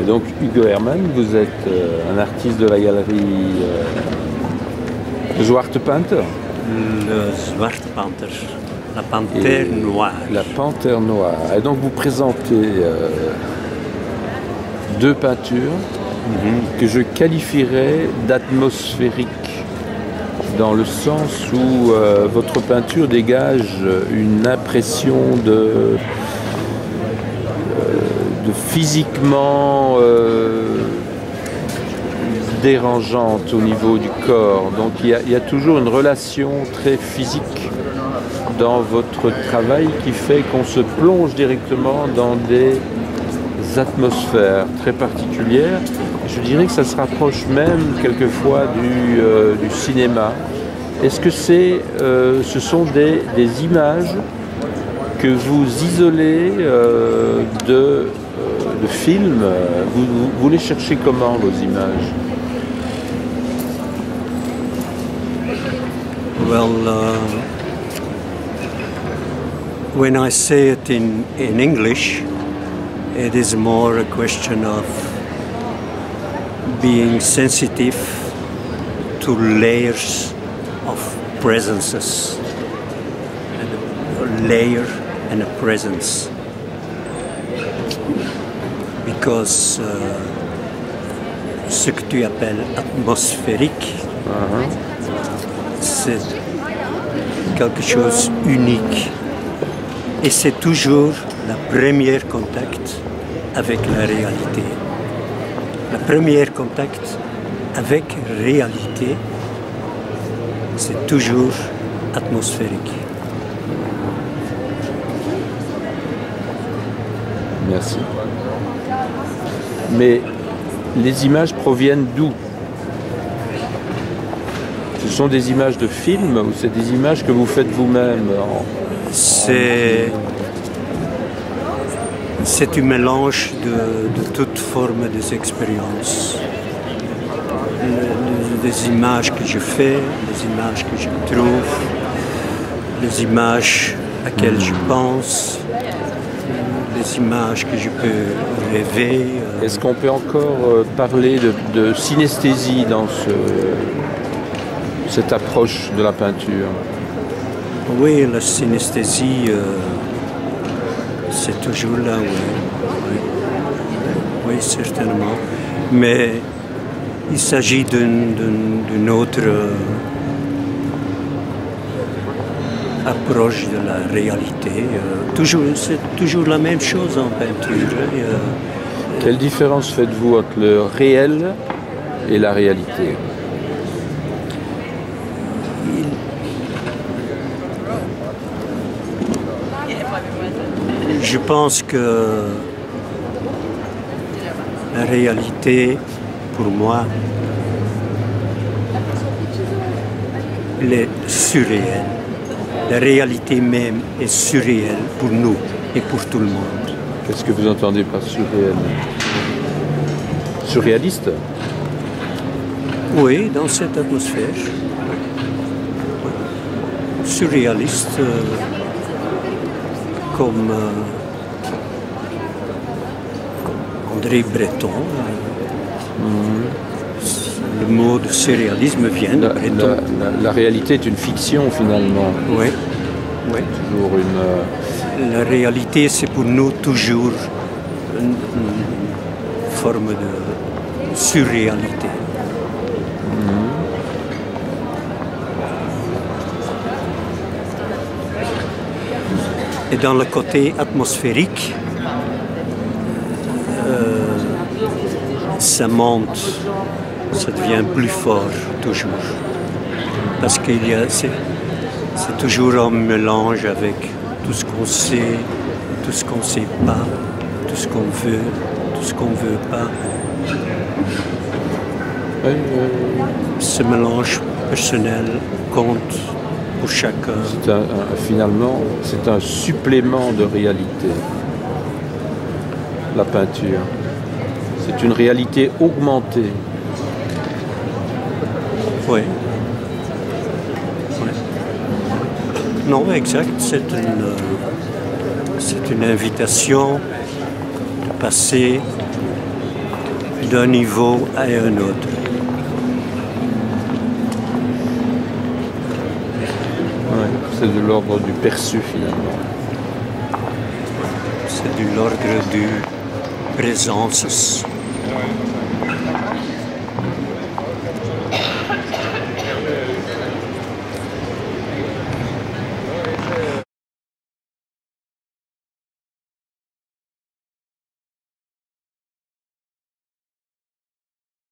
Et donc Hugo Hermann, vous êtes un artiste de la galerie Zwarte Panther. Le Zwarte Panther, la panthère noire. La panthère noire. Et donc vous présentez deux peintures que je qualifierais d'atmosphériques, dans le sens où votre peinture dégage une impression de physiquement dérangeante au niveau du corps. Donc il y a toujours une relation très physique dans votre travail qui fait qu'on se plonge directement dans des atmosphères très particulières. Je dirais que ça se rapproche même quelquefois du cinéma. Est-ce que ce sont des images que vous isolez de films? Vous les cherchez comment, vos images? Well, when I say it in English, it is more a question of being sensitive to layers of presences, a layer and a presence. Because ce que tu appelles atmosphérique, c'est quelque chose unique. Et c'est toujours le premier contact avec la réalité. Le premier contact avec la réalité, c'est toujours atmosphérique. Merci. Mais les images proviennent d'où? Ce sont des images de films ou c'est des images que vous faites vous-même? C'est un mélange de toutes formes des expériences. Des images que je fais, des images que je trouve, les images auxquelles je pense, les images que je peux rêver. Est-ce qu'on peut encore parler de synesthésie dans cette approche de la peinture? Oui, la synesthésie, c'est toujours là, oui. Oui, certainement. Mais il s'agit d'une autre approche de la réalité. C'est toujours la même chose en peinture. Quelle différence faites-vous entre le réel et la réalité? Je pense que la réalité, pour moi, elle est surréelle. La réalité même est surréelle pour nous et pour tout le monde. Qu'est-ce que vous entendez par surréel? Surréaliste? Oui, dans cette atmosphère. Surréaliste, comme André Breton. Le mot de surréalisme vient de Breton. La réalité est une fiction finalement. Oui. Oui. Toujours une... La réalité, c'est pour nous toujours une forme de surréalité. Et dans le côté atmosphérique, ça monte, ça devient plus fort toujours. Parce que c'est toujours un mélange avec tout ce qu'on sait, tout ce qu'on ne sait pas, tout ce qu'on veut, tout ce qu'on ne veut pas. Ce mélange personnel compte pour chacun. Finalement, c'est un supplément de réalité, la peinture. C'est une réalité augmentée. Oui. Non, exact. C'est une invitation de passer d'un niveau à un autre. Ouais, c'est de l'ordre du perçu finalement. C'est de l'ordre du présence.